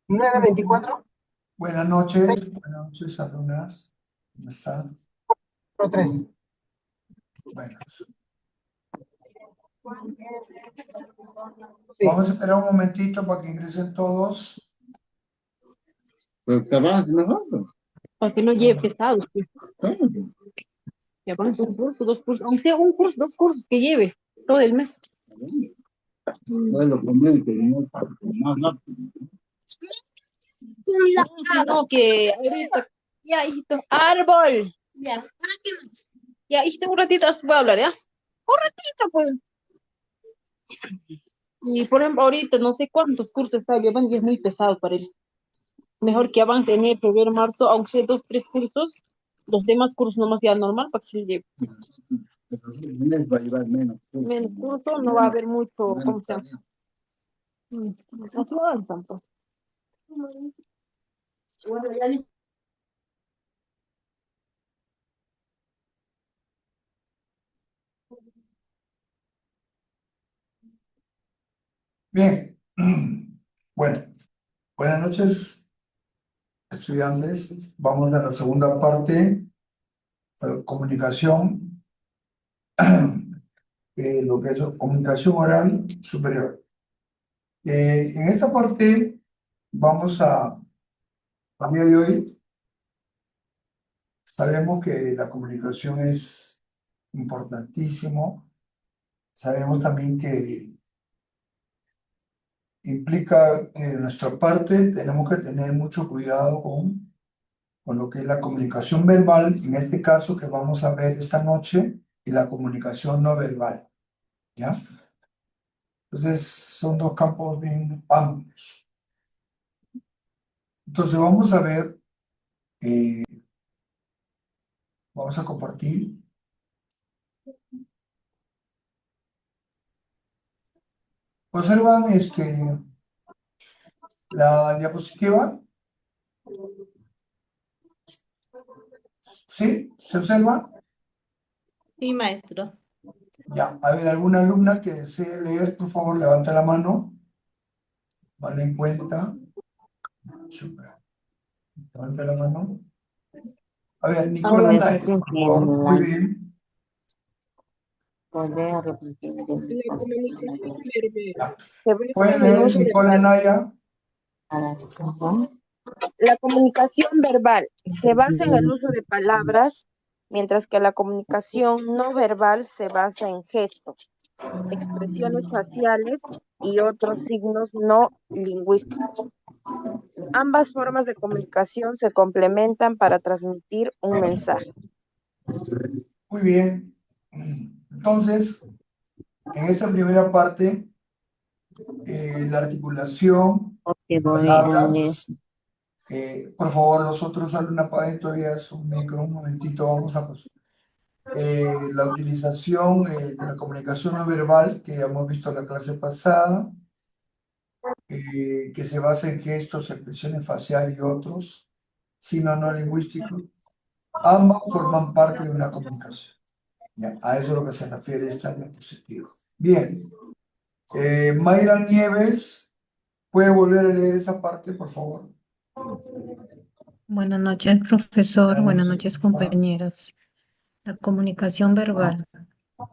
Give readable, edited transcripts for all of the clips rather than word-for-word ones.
9:24. Buenas noches, alumnas. ¿Cómo están? 3. Bueno, Sí. vamos a esperar un momentito para que ingresen todos. Pero trabajas nosotros. Para que no lleve pesados. Pues. Ya pones un curso, dos cursos, aunque sea un curso, dos cursos que lleve todo el mes. Bueno, conveniente, no más rápido. No, que ahorita, ya, hijito, árbol. Ya, ¿para qué más? Ya, hijito, un ratito voy a hablar, ¿ya? Un ratito, pues. Y por ejemplo, ahorita no sé cuántos cursos está llevando y es muy pesado para él. Mejor que avance en el febrero, marzo, aunque sea dos, tres cursos, los demás cursos nomás ya normal para que se lo lleve. Les va a llevar menos. Menos curso, no va a haber mucho, ¿cómo se llama? Así va tanto. Bueno, ya Bien. Bueno, buenas noches, estudiantes. Vamos a la segunda parte, comunicación, lo que es comunicación oral superior. En esta parte vamos a día de hoy, sabemos que la comunicación es importantísimo. Sabemos también que implica que de nuestra parte tenemos que tener mucho cuidado con lo que es la comunicación verbal, en este caso que vamos a ver esta noche, y la comunicación no verbal, ¿ya? Entonces son dos campos bien amplios. Entonces vamos a ver, vamos a compartir. Observan la diapositiva, ¿sí? ¿Se observa? Sí, maestro. Ya, a ver, alguna alumna que desee leer, por favor, levanta la mano. Vale en cuenta. Súper. Levanta la mano. A ver, Nicola Nay, por favor. Muy bien. Volver a repetirme de mi la posición comunicación verbal Ya. se basa ¿Pueden en el leer uso de Nicola Naya? para saber la comunicación verbal se basa en el uso de palabras, mientras que la comunicación no verbal se basa en gestos, expresiones faciales y otros signos no lingüísticos. Ambas formas de comunicación se complementan para transmitir un mensaje. Muy bien. Entonces, en esta primera parte, la articulación, porque voy a leer. palabras. Por favor, los otros alumnos apaguen todavía su micro. Un momentito, vamos a pasar. La utilización de la comunicación no verbal, que ya hemos visto en la clase pasada, que se basa en gestos, expresiones faciales y otros, signos no lingüísticos. Ambas forman parte de una comunicación. Ya, a eso es lo que se refiere esta diapositiva. Bien. Mayra Nieves, ¿puede volver a leer esa parte, por favor? Buenas noches, profesor. Buenas noches, ¿Está? compañeros. La comunicación verbal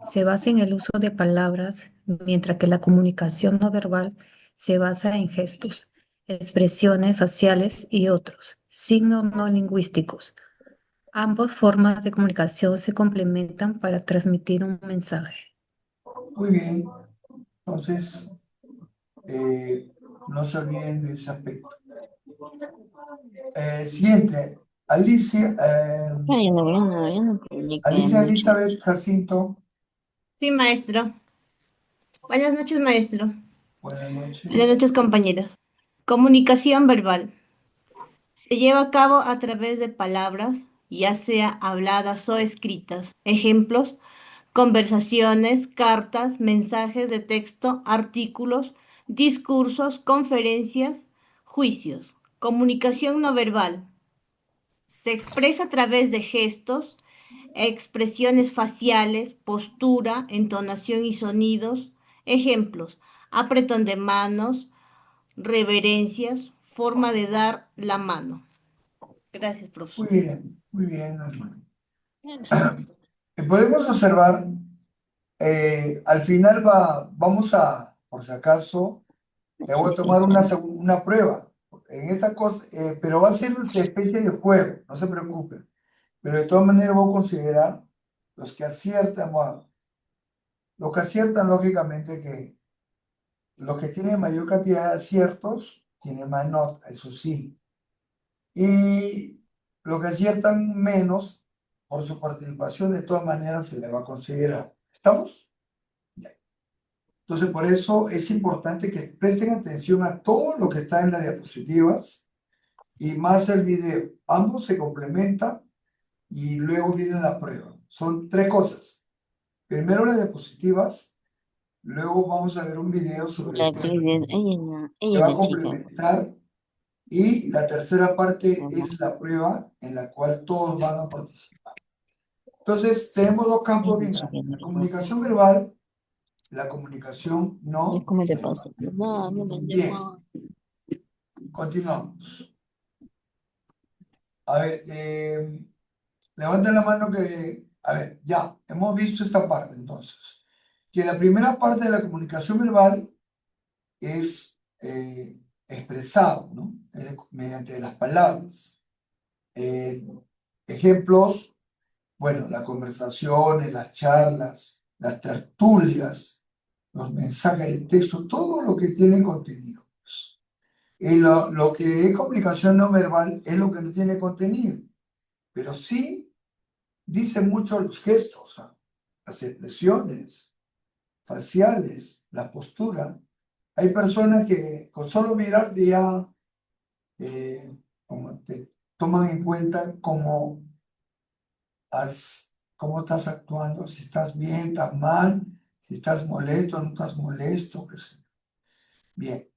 se basa en el uso de palabras, mientras que la comunicación no verbal se basa en gestos, expresiones faciales y otros signos no lingüísticos. Ambas formas de comunicación se complementan para transmitir un mensaje. Muy bien. Entonces, no se olviden de ese aspecto. Siguiente, Alicia, Ay, yo no publiqué Alicia mucho. Elizabeth Jacinto. Sí, maestro. Buenas noches, maestro. Buenas Buenas noches. noches, compañeros. Comunicación verbal. Se lleva a cabo a través de palabras, ya sea habladas o escritas. Ejemplos: conversaciones, cartas, mensajes de texto, artículos, discursos, conferencias, juicios. Comunicación no verbal. Se expresa a través de gestos, expresiones faciales, postura, entonación y sonidos. Ejemplos: apretón de manos, reverencias, forma de dar la mano. Gracias, profesor. Muy bien, hermano. Podemos observar, al final vamos a, por si acaso, le voy a tomar una prueba en esta cosa, pero va a ser una especie de juego, no se preocupen. Pero de todas maneras voy a considerar los que aciertan, bueno, los que aciertan lógicamente que los que tienen mayor cantidad de aciertos tienen más nota, eso sí. Y los que aciertan menos, por su participación, de todas maneras se le va a considerar. ¿Estamos? Ya. Entonces, por eso es importante que presten atención a todo lo que está en las diapositivas y más el video. Ambos se complementan y luego viene la prueba. Son tres cosas. Primero las diapositivas, luego vamos a ver un video sobre La el tema actriz, ella que es va a la chica. complementar y la tercera parte es la prueba en la cual todos van a participar. Entonces, tenemos dos campos bien grandes, la comunicación verbal, la comunicación no ¿Cómo te verbal. pasa? No, no me Bien, llamó. continuamos. A ver, levanten la mano que, a ver, ya, hemos visto esta parte entonces. Que la primera parte de la comunicación verbal es expresado, ¿no? Mediante las palabras. Ejemplos, bueno, las conversaciones, las charlas, las tertulias, los mensajes de texto, todo lo que tiene contenido. Y lo que es comunicación no verbal es lo que no tiene contenido, pero sí dice mucho los gestos, las expresiones faciales, la postura. Hay personas que con solo mirarte ya como te toman en cuenta cómo estás actuando, si estás bien, estás mal, si estás molesto, no estás molesto, qué sé. Bien.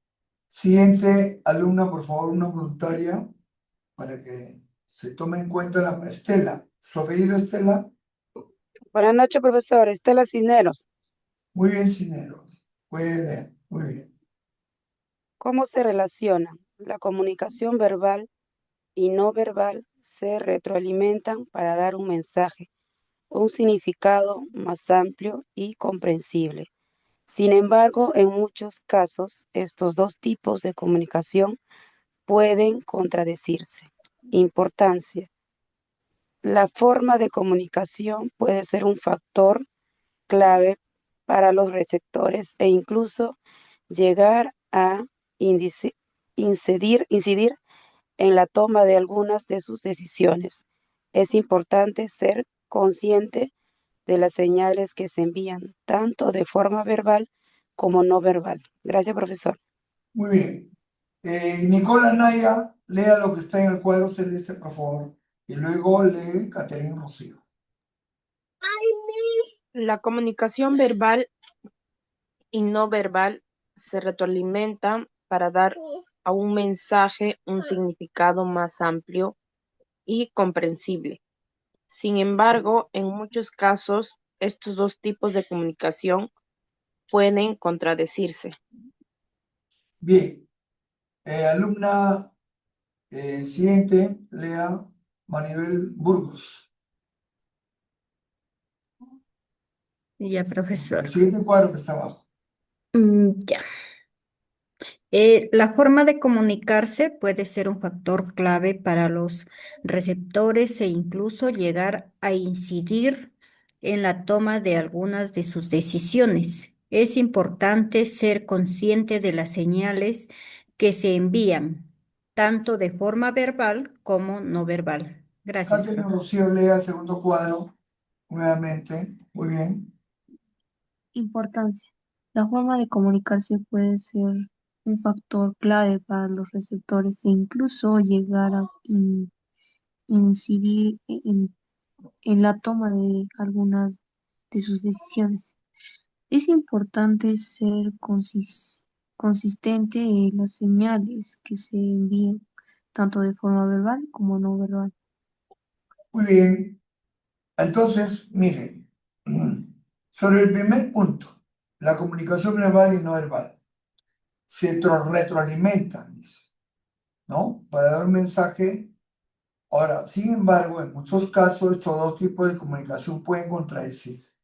Siguiente alumna, por favor, una voluntaria para que se tome en cuenta la Estela. ¿Su apellido Estela? Buenas noches, profesor. Estela Cisneros. Muy bien, Cineros. Puede leer. Muy bien. ¿Cómo se relacionan? La comunicación verbal y no verbal se retroalimentan para dar un mensaje, un significado más amplio y comprensible. Sin embargo, en muchos casos, estos dos tipos de comunicación pueden contradecirse. Importancia. La forma de comunicación puede ser un factor clave para los receptores e incluso llegar a incidir en la toma de algunas de sus decisiones. Es importante ser consciente de las señales que se envían, tanto de forma verbal como no verbal. Gracias, profesor. Muy bien. Nicola Naya, lea lo que está en el cuadro celeste, por favor. Y luego lee Caterina Rocío. La comunicación verbal y no verbal se retroalimentan para dar a un mensaje un significado más amplio y comprensible. Sin embargo, en muchos casos, estos dos tipos de comunicación pueden contradecirse. Bien. Alumna siguiente, lea Maribel Burgos. Ya, profesor. El siguiente cuadro que está abajo. Ya. La forma de comunicarse puede ser un factor clave para los receptores e incluso llegar a incidir en la toma de algunas de sus decisiones. Es importante ser consciente de las señales que se envían, tanto de forma verbal como no verbal. Gracias, Caterina profe. Rocío, lea el segundo cuadro nuevamente. Muy bien. Importancia. La forma de comunicarse puede ser un factor clave para los receptores e incluso llegar a incidir en la toma de algunas de sus decisiones. Es importante ser consistente en las señales que se envían, tanto de forma verbal como no verbal. Muy bien. Entonces, miren, sobre el primer punto, la comunicación verbal y no verbal. se retroalimentan, dice, ¿no? Para dar un mensaje. Ahora, sin embargo, en muchos casos estos dos tipos de comunicación pueden contradecirse.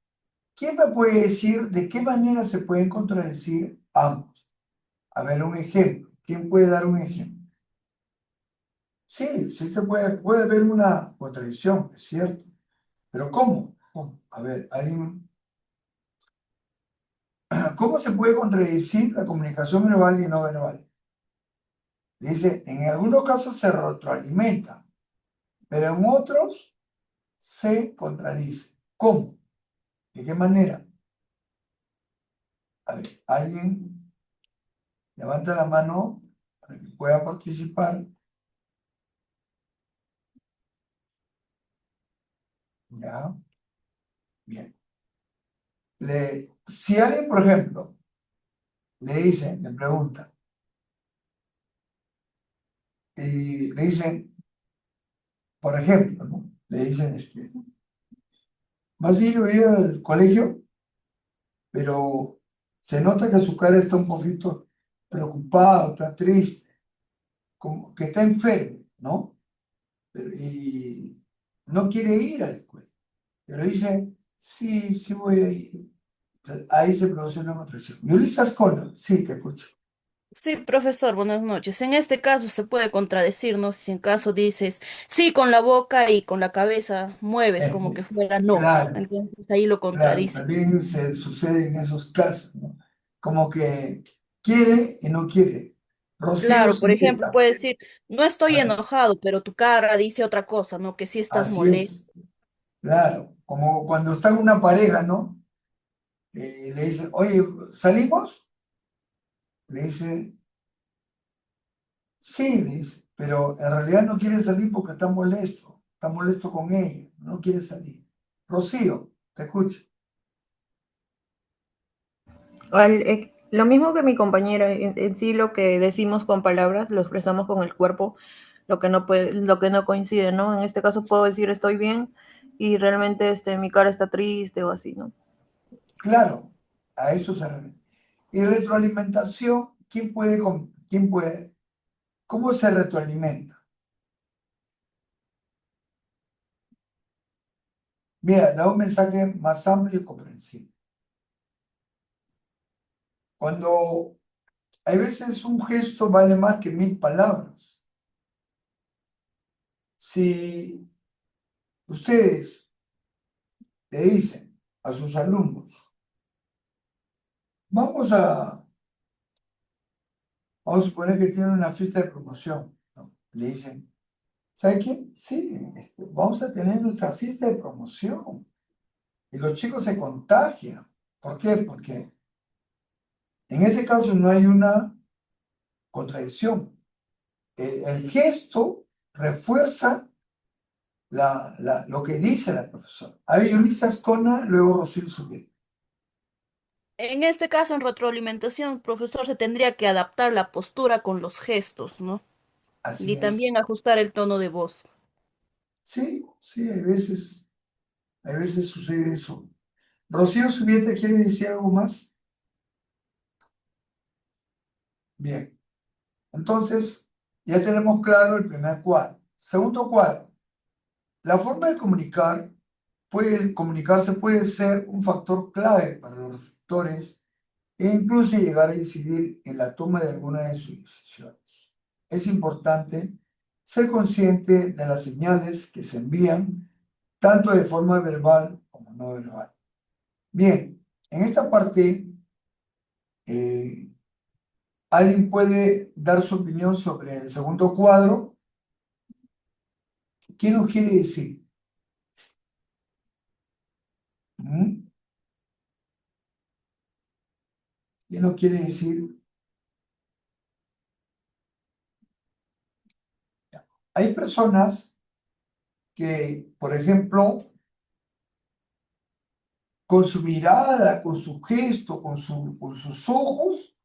¿Quién me puede decir de qué manera se pueden contradecir ambos? A ver, un ejemplo. ¿Quién puede dar un ejemplo? Sí, sí se puede haber una contradicción, es cierto. Pero ¿cómo? ¿Cómo? A ver, alguien. ¿Cómo se puede contradecir la comunicación verbal y no verbal? Dice, en algunos casos se retroalimenta, pero en otros se contradice. ¿Cómo? ¿De qué manera? A ver, alguien levanta la mano para que pueda participar. Ya, bien. Si alguien, por ejemplo, le pregunta, y le dicen, por ejemplo, ¿no? Le dicen, ¿vas a ir hoy al colegio? Pero se nota que su cara está un poquito preocupada, está triste, como que está enfermo, ¿no? Y no quiere ir a la escuela. Pero dice, sí, sí voy a ir. Ahí se produce una contracción. Yulisa Ascona, sí, te escucho. Sí, profesor, buenas noches. En este caso se puede contradecir, ¿no? Si en caso dices sí con la boca y con la cabeza mueves como que fuera no. Claro, Entonces ahí lo claro, contradice. también se sucede en esos casos, ¿no? Como que quiere y no quiere. Rocío Claro, por ejemplo, Zubieta, puedes decir, no a estoy ver, enojado, pero tu cara dice otra cosa, ¿no? Que sí estás así molesto. es, claro, como cuando está en una pareja, ¿no? Le dicen, oye, ¿salimos? Le dice, sí, le dice, pero en realidad no quiere salir porque está molesto con ella, no quiere salir. Rocío, te escucho. Lo mismo que mi compañera, en sí lo que decimos con palabras lo expresamos con el cuerpo, lo que no coincide, ¿no? En este caso puedo decir estoy bien y realmente mi cara está triste o así, ¿no? Claro, a eso se refiere. Y retroalimentación, quién puede, cómo se retroalimenta? Mira, da un mensaje más amplio y comprensible. Cuando hay veces un gesto vale más que 1000 palabras. Si ustedes le dicen a sus alumnos, vamos a suponer que tienen una fiesta de promoción, ¿no? Le dicen, ¿sabe qué? Sí, vamos a tener nuestra fiesta de promoción. Y los chicos se contagian. ¿Por qué? Porque en ese caso no hay una contradicción. El gesto refuerza lo que dice la profesora. Ahí Yulisa Ascona, luego Rocío Subir. En este caso, en retroalimentación, profesor, se tendría que adaptar la postura con los gestos, ¿no? Así Y es. también ajustar el tono de voz. Sí, sí, hay veces sucede eso. Rocío Subieta, ¿quiere decir algo más? Bien. Entonces, ya tenemos claro el primer cuadro. Segundo cuadro. La forma de comunicarse puede ser un factor clave para los receptores e incluso llegar a incidir en la toma de alguna de sus decisiones. Es importante ser consciente de las señales que se envían, tanto de forma verbal como no verbal. Bien, en esta parte, ¿alguien puede dar su opinión sobre el segundo cuadro? ¿Qué nos quiere decir? ¿Mm? ¿Qué nos quiere decir? Hay personas que, por ejemplo, con su mirada, con su gesto, con sus ojos,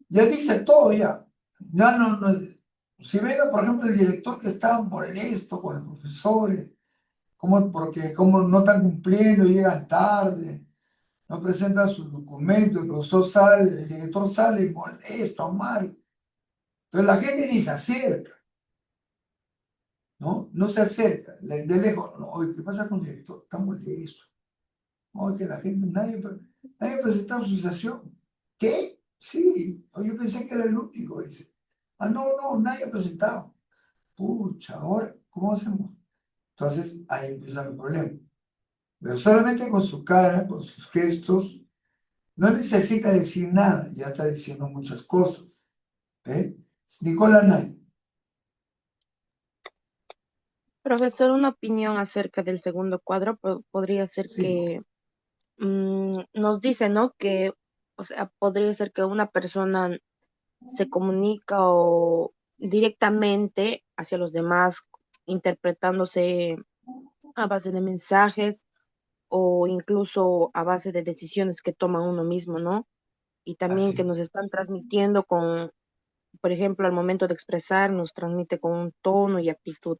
ya dice todo ya. Ya no. Si venga, por ejemplo, el director que está molesto con los profesores, porque como no están cumpliendo, llegan tarde, no presenta sus documentos, el profesor sale, el director sale molesto, amargo. Entonces la gente ni se acerca, ¿no? No se acerca, de lejos, no, oye, ¿qué pasa con el director? Está molesto. Oye, que la gente, nadie ha presentado su sesión. ¿Qué? Sí, yo pensé que era el único, dice. Ah, no, nadie ha presentado. Pucha, ahora, ¿cómo hacemos? Entonces, ahí empieza el problema. Pero solamente con su cara, con sus gestos, no necesita decir nada, ya está diciendo muchas cosas. ¿Eh? Nicolás Nay. Profesor, una opinión acerca del segundo cuadro podría ser Sí, que nos dice, ¿no? Que, o sea, podría ser que una persona se comunica o directamente hacia los demás, interpretándose a base de mensajes o incluso a base de decisiones que toma uno mismo, ¿no? Y también así que nos es. están transmitiendo con, por ejemplo, al momento de expresar, nos transmite con un tono y actitud.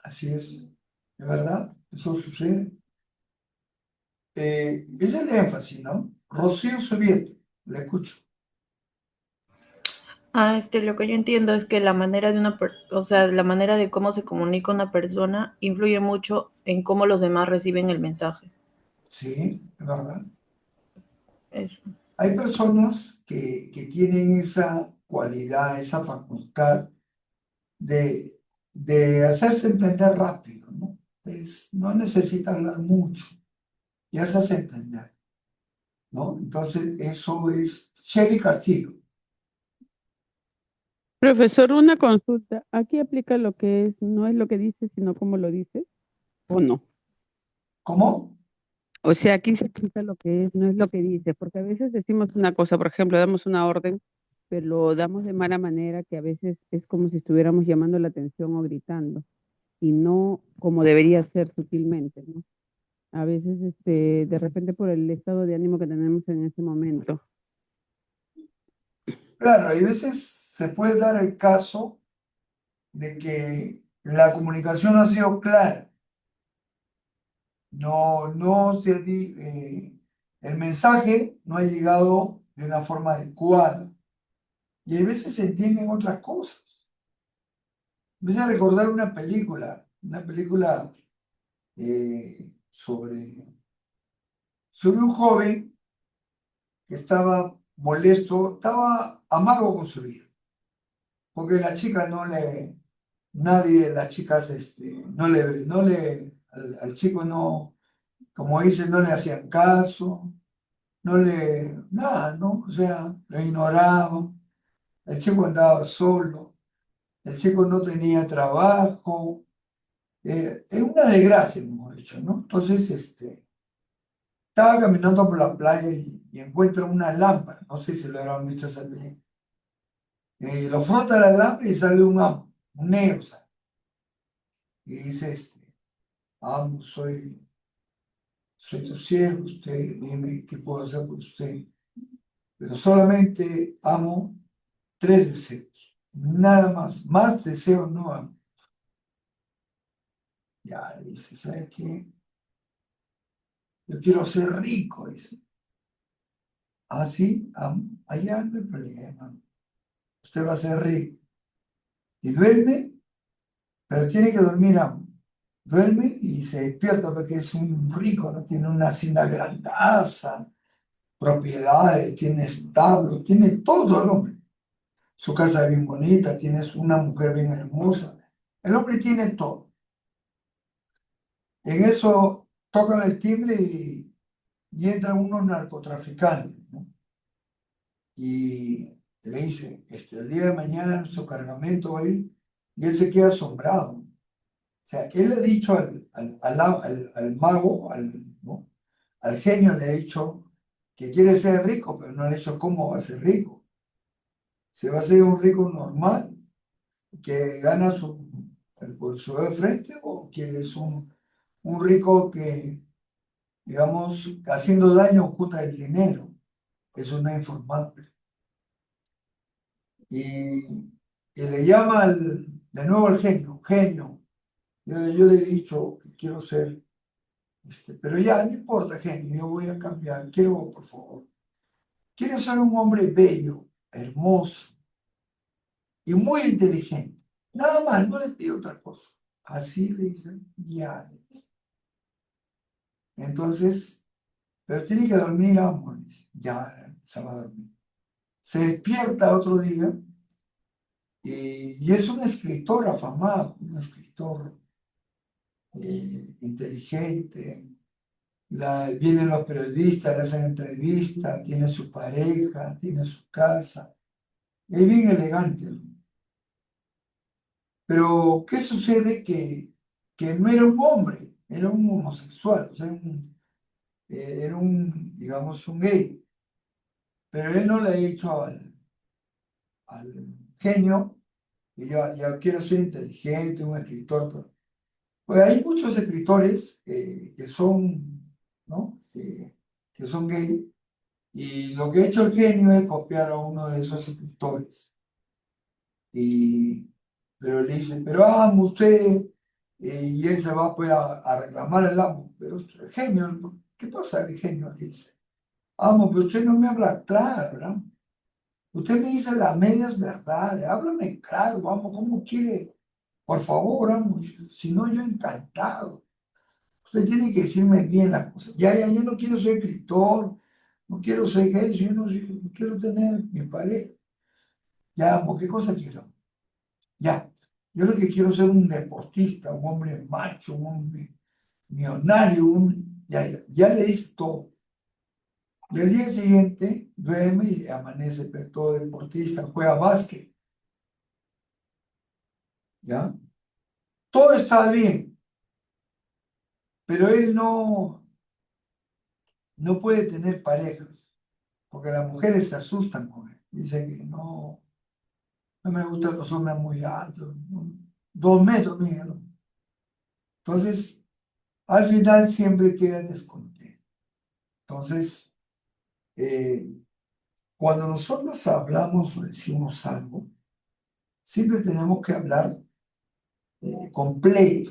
Así es. ¿De verdad? Eso sucede. Es el énfasis, ¿no? Rocío Soviet, le escucho. Lo que yo entiendo es que la manera de o sea, la manera de cómo se comunica una persona influye mucho en cómo los demás reciben el mensaje. Sí, es verdad. Eso. Hay personas que tienen esa cualidad, esa facultad de hacerse entender rápido, ¿no? No necesita hablar mucho, ya se hace entender, ¿no? Entonces, eso es Sherry Castillo. Profesor, una consulta. ¿Aquí aplica lo que es, no es lo que dice, sino cómo lo dice? ¿O no? ¿Cómo? O sea, aquí se aplica lo que es, no es lo que dice, porque a veces decimos una cosa, por ejemplo, damos una orden, pero lo damos de mala manera, que a veces es como si estuviéramos llamando la atención o gritando, y no como debería ser sutilmente, ¿no? A veces, de repente por el estado de ánimo que tenemos en ese momento. Claro, hay veces se puede dar el caso de que la comunicación no ha sido clara. El mensaje no ha llegado de una forma adecuada. Y hay veces se entienden otras cosas. Me hace recordar una película sobre un joven que estaba molesto, estaba amargo con su vida, porque la chica nadie, las chicas, al chico no, como dicen, no le hacían caso, nada, ¿no? O sea, lo ignoraban, el chico andaba solo, el chico no tenía trabajo, era una desgracia, hemos dicho, ¿no? Entonces, estaba caminando por la playa y encuentra una lámpara, no sé si lo habrán visto esa película. Lo frota la lámpara y sale un negro, ¿sabes? Y dice, amo, soy tu siervo, usted, dime qué puedo hacer por usted. Pero solamente amo 3 deseos, nada más deseos no amo. Ya, dice, ¿sabe qué? Yo quiero ser rico, dice. Ah, sí, allá no hay problema. Usted va a ser rico. Y duerme, pero tiene que dormir amo. Duerme y se despierta porque es un rico, ¿no? Tiene una hacienda grandaza, propiedades, tiene establo, tiene todo el hombre. Su casa es bien bonita, tiene una mujer bien hermosa. El hombre tiene todo. En eso tocan el timbre y entran unos narcotraficantes, ¿no? Y le dicen, el día de mañana nuestro cargamento va a ir, y él se queda asombrado. O sea, él le ha dicho al mago, ¿no? Al genio, le ha dicho que quiere ser rico, pero no le ha dicho cómo va a ser rico. Se va a ser un rico normal, que gana por su de frente, o que es un rico que, digamos, haciendo daño junta el dinero. Eso no es informante. Y le llama de nuevo al genio, genio, yo le he dicho que quiero ser Pero ya, no importa, genio, yo voy a cambiar. Quiero, por favor. Quiero ser un hombre bello, hermoso y muy inteligente. Nada más, no le pido otra cosa. Así le dicen, ya. Entonces, pero tiene que dormir, amores. Ya se va a dormir. Se despierta otro día y es un escritor afamado, un escritor inteligente. Vienen los periodistas, le hacen entrevistas, tiene su pareja, tiene su casa. Es bien elegante, ¿no? Pero, ¿qué sucede? Que no era un hombre, era un homosexual, o sea, era un, digamos, un gay. Pero él no le ha dicho al genio que yo quiero ser inteligente, un escritor. Pues hay muchos escritores que son, ¿no? Que son gay. Y lo que ha hecho el genio es copiar a uno de esos escritores. Pero le dicen, pero amo usted, y él se va pues a reclamar el amo. Pero el genio, ¿qué pasa? El genio le dice, amo, pero usted no me habla claro, ¿verdad? Usted me dice las medias verdades, háblame claro, vamos, ¿cómo quiere? Por favor, amo, si no, yo encantado. Usted tiene que decirme bien las cosas. Ya, yo no quiero ser escritor, no quiero ser gay, yo no quiero tener mi pareja. Ya, amo, ¿qué cosa quiero? Ya, yo lo que quiero es ser un deportista, un hombre macho, un hombre millonario, ya le dice todo. Y el día siguiente duerme y amanece pero todo deportista, juega básquet. ¿Ya? Todo está bien, pero él no puede tener parejas, porque las mujeres se asustan con él. Dicen que no me gustan los hombres muy altos, 2 metros, mira, ¿no? Entonces, al final siempre queda descontento. Entonces, cuando nosotros hablamos o decimos algo, siempre tenemos que hablar completo.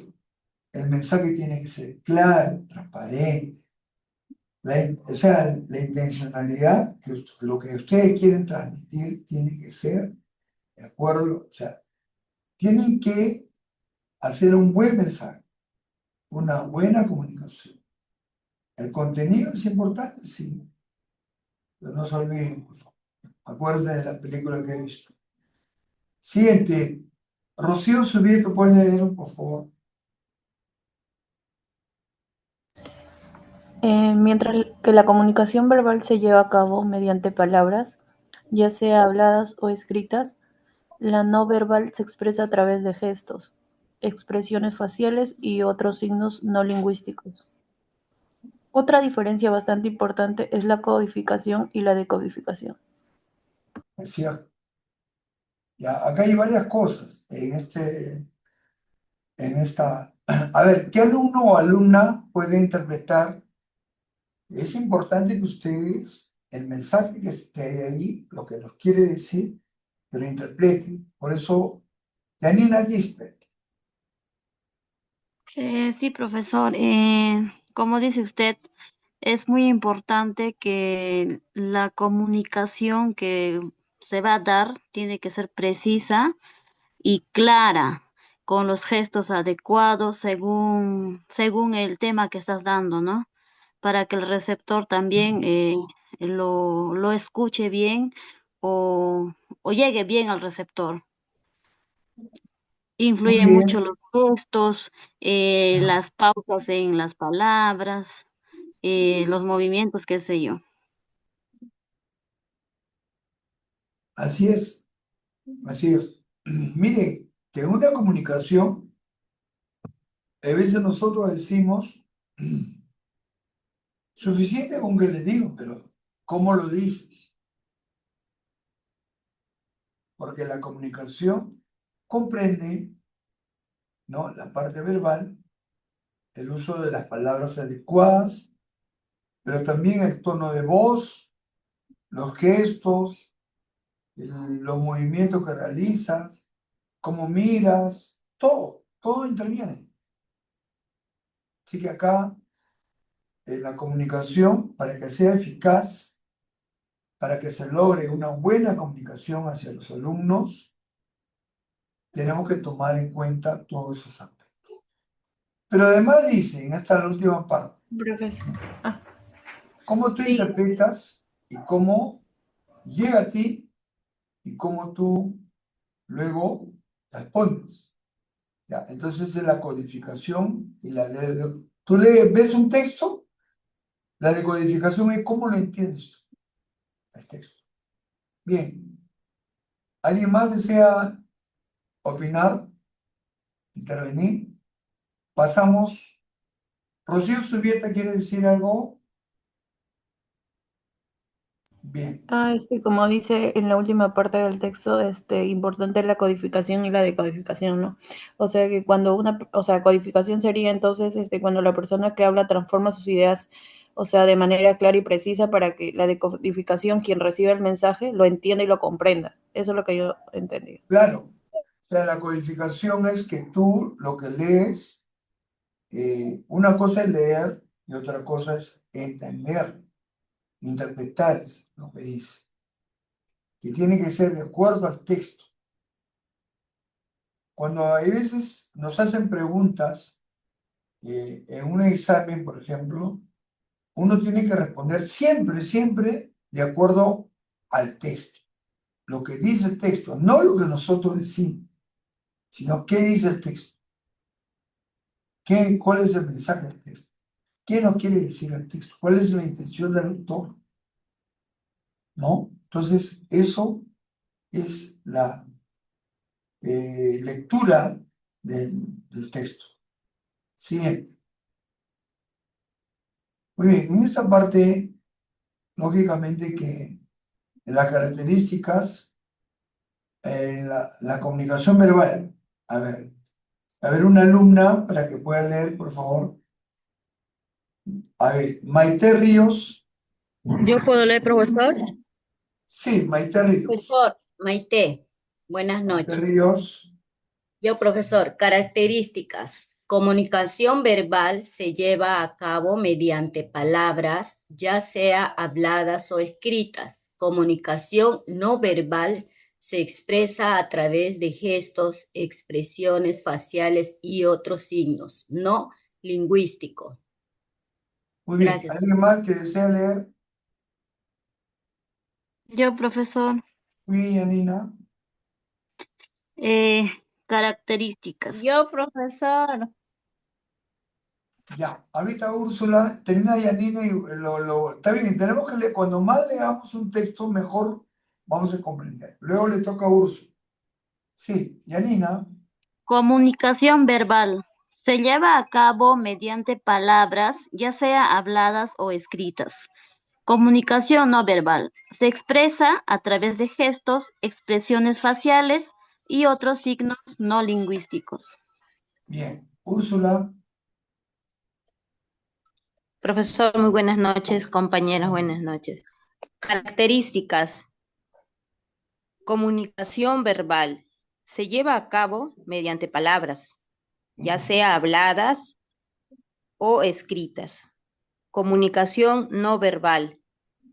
El mensaje tiene que ser claro, transparente. O sea, la intencionalidad, lo que ustedes quieren transmitir, tiene que ser de acuerdo, o sea, tienen que hacer un buen mensaje, una buena comunicación. El contenido es importante, sí, pero no se olviden, por favor. Acuérdense de la película que he visto. Siguiente, Rocío Subieto, ¿pueden leer, por favor? Mientras que la comunicación verbal se lleva a cabo mediante palabras, ya sea habladas o escritas, la no verbal se expresa a través de gestos, expresiones faciales y otros signos no lingüísticos. Otra diferencia bastante importante es la codificación y la decodificación. Es cierto. Ya, acá hay varias cosas en esta. A ver, ¿qué alumno o alumna puede interpretar? Es importante que ustedes, el mensaje que esté ahí, lo que nos quiere decir, que lo interpreten. Por eso, Janina Gisbert. Sí, profesor. Como dice usted, es muy importante que la comunicación que se va a dar tiene que ser precisa y clara, con los gestos adecuados según el tema que estás dando, ¿no? Para que el receptor también lo escuche bien o, o llegue bien al receptor. Muy Influye mucho bien. los gestos, las pausas en las palabras, los movimientos, qué sé yo. Así es. Así es. Mire, que en una comunicación, a veces nosotros decimos, suficiente con que le digo, pero ¿cómo lo dices? Porque la comunicación comprende, ¿no?, la parte verbal, el uso de las palabras adecuadas, pero también el tono de voz, los gestos, los movimientos que realizas, cómo miras, todo interviene. Así que acá en la comunicación, para que sea eficaz, para que se logre una buena comunicación hacia los alumnos, tenemos que tomar en cuenta todos esos aspectos. Pero además dice, en esta última parte, Profesor. cómo tú Sí. interpretas y cómo llega a ti y cómo tú luego respondes. ¿Ya? Entonces es la codificación y la ley. Tú ves un texto, la decodificación es cómo lo entiendes tú, el texto. Bien. ¿Alguien más desea opinar, intervenir? Pasamos. Rocío Subieta, ¿quiere decir algo? Bien. Como dice en la última parte del texto, importante la codificación y la decodificación, ¿no? O sea que codificación sería entonces, cuando la persona que habla transforma sus ideas, o sea, de manera clara y precisa para que la decodificación, quien recibe el mensaje, lo entienda y lo comprenda. Eso es lo que yo entendí. Claro. O sea, la codificación es que tú lo que lees, una cosa es leer y otra cosa es entender, interpretar lo que dice, que tiene que ser de acuerdo al texto. Cuando hay veces nos hacen preguntas en un examen, por ejemplo, uno tiene que responder siempre, siempre de acuerdo al texto. Lo que dice el texto, no lo que nosotros decimos, sino qué dice el texto. ¿Cuál es el mensaje del texto? ¿Qué nos quiere decir el texto? ¿Cuál es la intención del autor? ¿No? Entonces, eso es la lectura del texto. Siguiente. Muy bien, en esta parte, lógicamente que las características, la comunicación verbal. A ver, una alumna para que pueda leer, por favor. A ver, Maite Ríos. ¿Yo puedo leer, profesor? Sí, Maite Ríos. Profesor, Maite, buenas Maite noches. Ríos. Yo, profesor, características. Comunicación verbal se lleva a cabo mediante palabras, ya sea habladas o escritas. Comunicación no verbal se expresa a través de gestos, expresiones faciales y otros signos no lingüísticos. Muy bien. Gracias. ¿Alguien más que desea leer? Yo, profesor. Muy bien, Yanina. Características. Yo, profesor. Ya, ahorita Úrsula, termina Yanina y está bien, tenemos que leer, cuando más leamos un texto, mejor vamos a comprender. Luego le toca a Úrsula. Sí, Yanina. Comunicación verbal. Se lleva a cabo mediante palabras, ya sea habladas o escritas. Comunicación no verbal. Se expresa a través de gestos, expresiones faciales y otros signos no lingüísticos. Bien, Úrsula. Profesor, muy buenas noches, compañeras, buenas noches. Características. Comunicación verbal. Se lleva a cabo mediante palabras, ya sea habladas o escritas. Comunicación no verbal.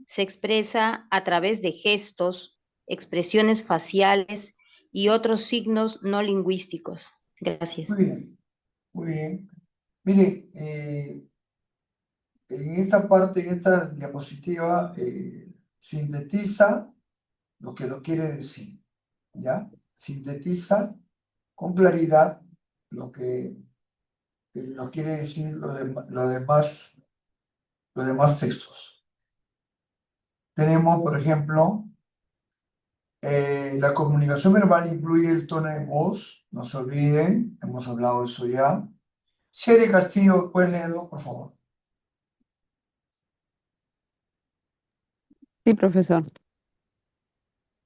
Se expresa a través de gestos, expresiones faciales y otros signos no lingüísticos. Gracias. Muy bien, muy bien. Mire, en esta parte, en esta diapositiva, sintetiza lo que lo quiere decir, ¿ya? Sintetiza con claridad lo que nos quiere decir los demás textos. Tenemos, por ejemplo, la comunicación verbal incluye el tono de voz, no se olviden, hemos hablado de eso ya. Sherry Castillo, ¿pueden leerlo, por favor? Sí, profesor.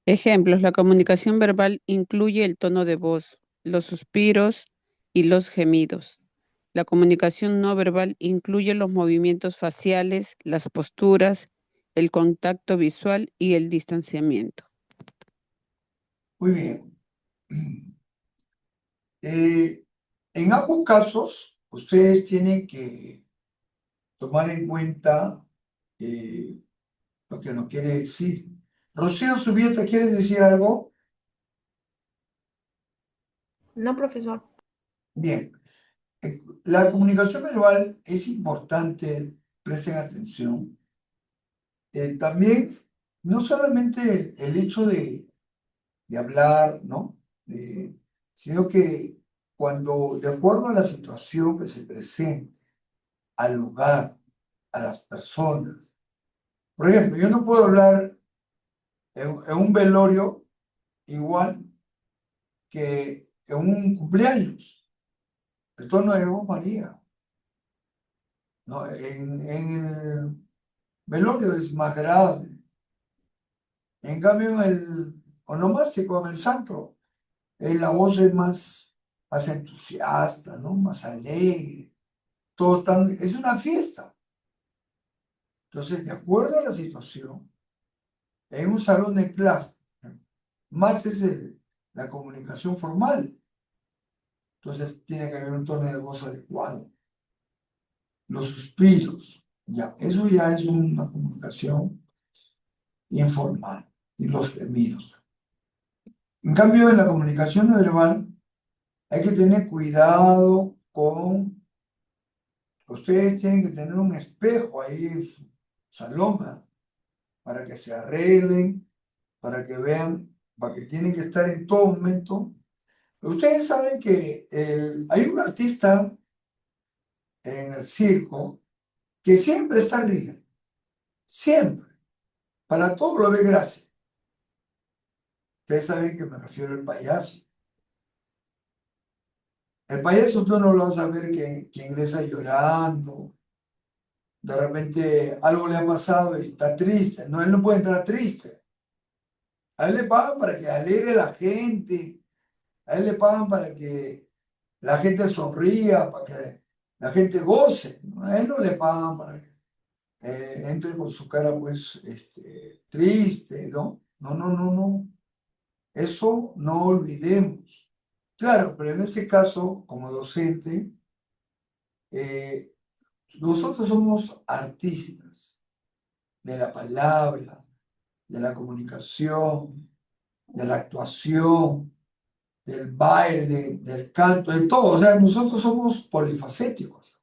Ejemplos, la comunicación verbal incluye el tono de voz, los suspiros y los gemidos. La comunicación no verbal incluye los movimientos faciales, las posturas, el contacto visual y el distanciamiento. Muy bien. En ambos casos, ustedes tienen que tomar en cuenta lo que nos quiere decir. Rocío Subieta, ¿quieres decir algo? No, profesor. Bien. La comunicación verbal es importante, presten atención. También, no solamente el hecho de hablar, ¿no? Sino que cuando, de acuerdo a la situación que se presente, al lugar, a las personas. Por ejemplo, yo no puedo hablar en un velorio igual que en un cumpleaños. El tono de voz varía, ¿no? En el velorio es más grave. En cambio, en el onomástico, en el santo, la voz es más entusiasta, ¿no? Más alegre. Todo es una fiesta. Entonces, de acuerdo a la situación, en un salón de clase, más es la comunicación formal. Entonces, tiene que haber un tono de voz adecuado. Los suspiros, ya, eso ya es una comunicación informal. Y los gemidos. En cambio, en la comunicación no verbal, hay que tener cuidado con... Ustedes tienen que tener un espejo ahí en su salón, ¿verdad? Para que se arreglen, para que vean, para que tienen que estar en todo momento. Ustedes saben que hay un artista en el circo que siempre está riendo, siempre, para todo lo ve gracia. Ustedes saben que me refiero al payaso. El payaso tú no lo vas a ver que ingresa llorando, de repente algo le ha pasado y está triste. No, él no puede entrar triste. A él le pagan para que alegre a la gente, a él le pagan para que la gente sonría, para que la gente goce, ¿no? A él no le pagan para que entre con su cara pues triste, ¿no? No, no, no, no. Eso no olvidemos. Claro, pero en este caso, como docente, nosotros somos artistas de la palabra, de la comunicación, de la actuación, del baile, del canto, de todo. O sea, nosotros somos polifacéticos,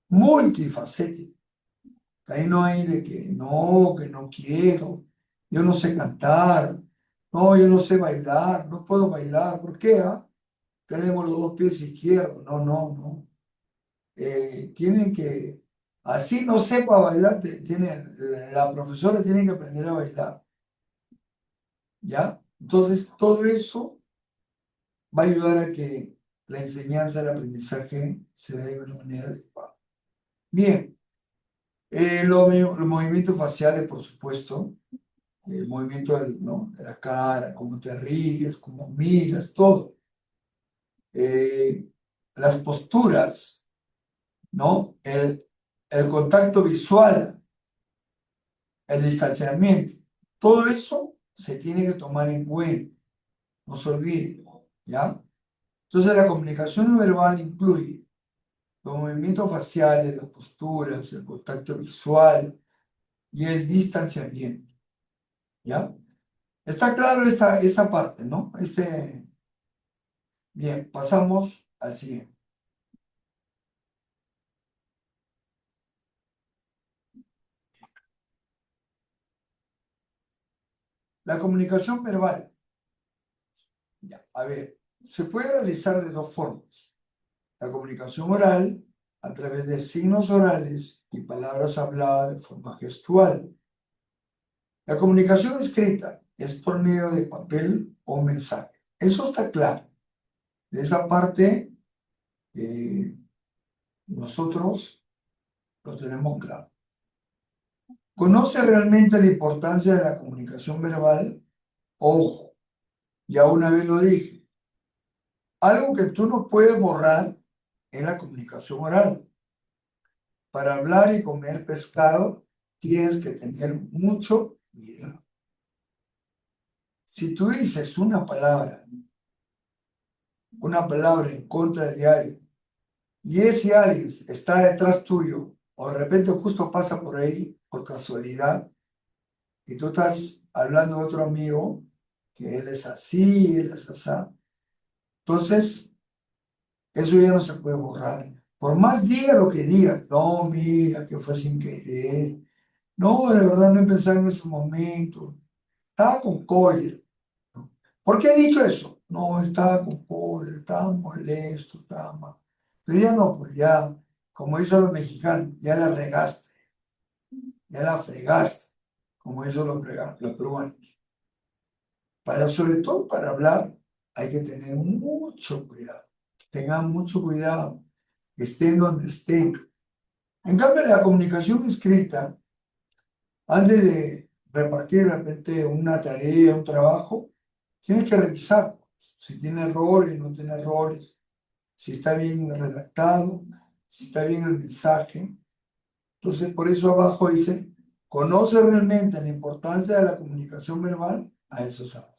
multifacéticos. Ahí no hay de que no quiero, yo no sé cantar, no, yo no sé bailar, no puedo bailar. ¿Por qué? Tenemos los dos pies izquierdos. No, no, no. Tienen que, así no sepa bailar, la profesora tiene que aprender a bailar. ¿Ya? Entonces, todo eso va a ayudar a que la enseñanza, el aprendizaje se dé de una manera adecuada. Bien, los movimientos faciales, por supuesto, el movimiento ¿no? de la cara, cómo te ríes, cómo miras, todo. Las posturas, ¿no? El contacto visual, el distanciamiento, todo eso se tiene que tomar en cuenta, no se olvide, ¿ya? Entonces la comunicación no verbal incluye los movimientos faciales, las posturas, el contacto visual y el distanciamiento, ¿ya? Está claro esta parte, ¿no? Bien, pasamos al siguiente. La comunicación verbal. Ya, a ver, se puede realizar de dos formas. La comunicación oral, a través de signos orales y palabras habladas de forma gestual. La comunicación escrita es por medio de papel o mensaje. Eso está claro. De esa parte, nosotros lo tenemos claro. ¿Conoce realmente la importancia de la comunicación verbal? Ojo, ya una vez lo dije. Algo que tú no puedes borrar es la comunicación oral. Para hablar y comer pescado, tienes que tener mucho cuidado. Si tú dices una palabra en contra de alguien, y ese alguien está detrás tuyo o de repente justo pasa por ahí, por casualidad, y tú estás hablando de otro amigo, que él es así, él es así. Entonces, eso ya no se puede borrar. Por más diga lo que digas, no, mira, que fue sin querer. No, de verdad no he pensado en ese momento. Estaba con cólera. ¿Por qué he dicho eso? No, estaba con cólera, estaba molesto, estaba mal. Pero ya no, pues ya, como dicen los mexicanos, ya la regaste, ya la fregaste, como dicen los peruanos. Sobre todo para hablar, hay que tener mucho cuidado. Tengan mucho cuidado, estén donde estén. En cambio, la comunicación escrita, antes de repartir de repente una tarea, un trabajo, tienes que revisar si tiene errores, no tiene errores, si está bien redactado, si está bien el mensaje. Entonces, por eso abajo dice, conoce realmente la importancia de la comunicación verbal, a eso sabe.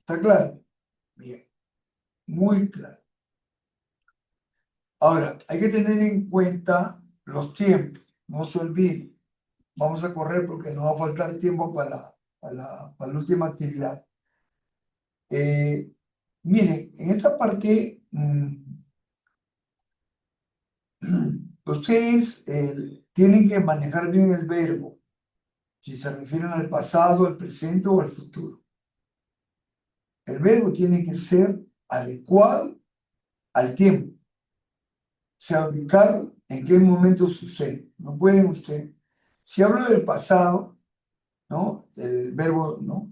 ¿Está claro? Bien, muy claro. Ahora, hay que tener en cuenta los tiempos, no se olvide. Vamos a correr porque nos va a faltar tiempo para la última actividad. Miren, en esta parte, ustedes tienen que manejar bien el verbo, si se refieren al pasado, al presente o al futuro. El verbo tiene que ser adecuado al tiempo, o sea, ubicar en qué momento sucede. No pueden ustedes. Si hablo del pasado, ¿no? El verbo, ¿no?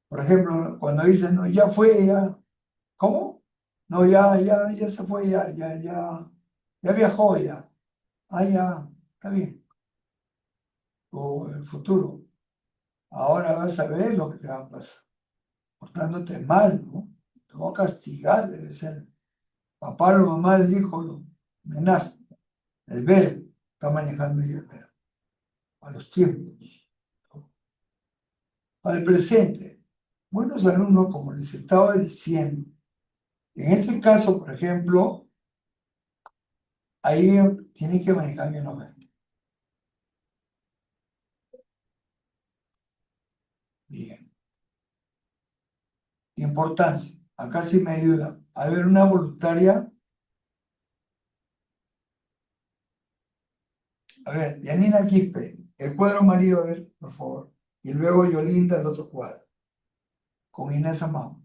Por ejemplo, cuando dicen, no, ya fue, ya. ¿Cómo? No, ya se fue, ya viajó, ya. Ah, ya, está bien. O el futuro. Ahora vas a ver lo que te va a pasar. Portándote mal, ¿no? Te voy a castigar, debe ser. Papá o mamá, el hijo, lo amenaza. El verbo está manejando ya el verbo. A los tiempos. Para el presente. Buenos alumnos, como les estaba diciendo. En este caso, por ejemplo, ahí tienen que manejar bien los verbos. Bien. Importancia. Acá sí me ayuda. A ver, una voluntaria. A ver, Yanina Quispe, el cuadro amarillo, a ver, por favor. Y luego Yolinda, el otro cuadro. Con Inés Amado.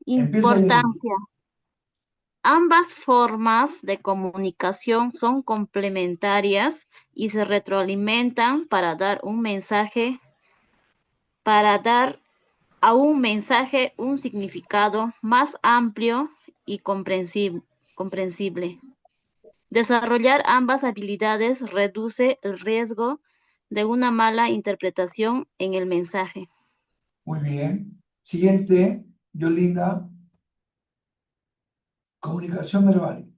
Empieza Yanina. Importancia. Ambas formas de comunicación son complementarias y se retroalimentan para dar a un mensaje un significado más amplio y comprensible. Desarrollar ambas habilidades reduce el riesgo de una mala interpretación en el mensaje. Muy bien. Siguiente, Yolinda. Comunicación verbal.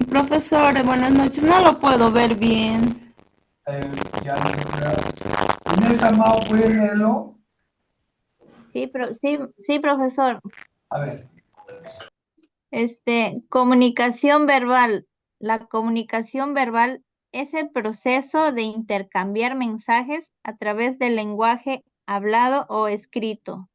Profesor, buenas noches. No lo puedo ver bien. Inés Amado, ¿puedes leerlo? Sí, profesor. A ver. Comunicación verbal. La comunicación verbal es el proceso de intercambiar mensajes a través del lenguaje hablado o escrito.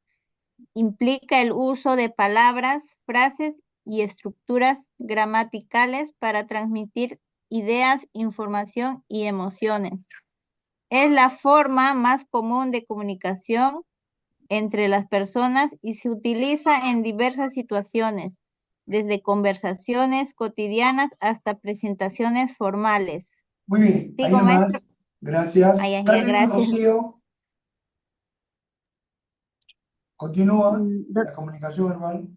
Implica el uso de palabras, frases y estructuras gramaticales para transmitir ideas, información y emociones. Es la forma más común de comunicación entre las personas y se utiliza en diversas situaciones, desde conversaciones cotidianas hasta presentaciones formales. Muy bien, ahí Sigo, maestro. nomás. Gracias. Ay, Catherine gracias. Rocío. Continúa La, la comunicación verbal.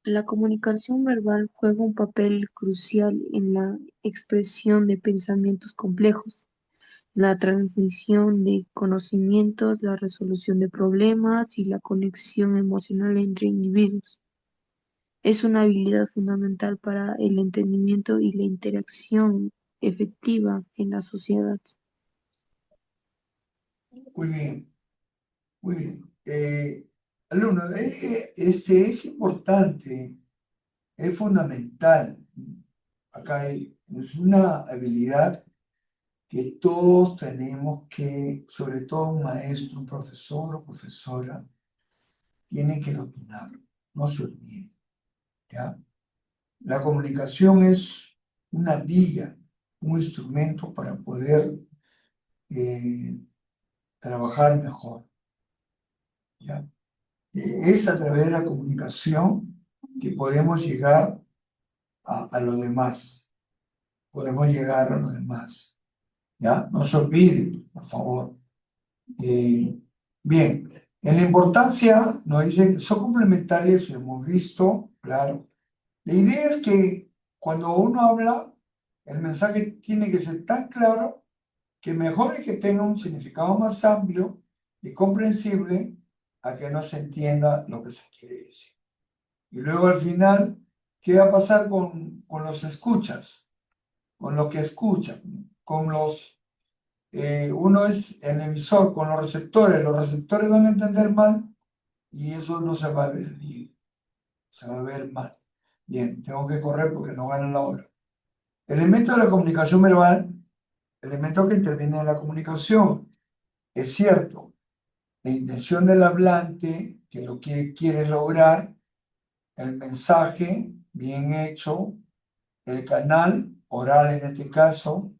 la comunicación verbal juega un papel crucial en la expresión de pensamientos complejos, la transmisión de conocimientos, la resolución de problemas y la conexión emocional entre individuos. Es una habilidad fundamental para el entendimiento y la interacción efectiva en la sociedad. Muy bien, muy bien. Alumno, es importante, es fundamental acá es una habilidad que todos tenemos que, sobre todo un maestro, un profesor o profesora, tiene que dominar, no se olvide, ¿ya? La comunicación es una vía, un instrumento para poder trabajar mejor, ¿ya? Es a través de la comunicación que podemos llegar a los demás, podemos llegar a los demás, ¿ya? No se olviden, por favor. Bien, en la importancia, nos dicen, son complementarias, lo hemos visto, claro. La idea es que cuando uno habla, el mensaje tiene que ser tan claro que mejor es que tenga un significado más amplio y comprensible a que no se entienda lo que se quiere decir. Y luego al final, ¿qué va a pasar con los escuchas? Con lo que escuchan, con los uno es el emisor con los receptores van a entender mal y eso no se va a ver bien, se va a ver mal. Bien, tengo que correr porque no gano la hora. Elemento de la comunicación verbal, elemento que interviene en la comunicación. Es cierto, la intención del hablante, que lo que quiere lograr, el mensaje bien hecho, el canal oral en este caso,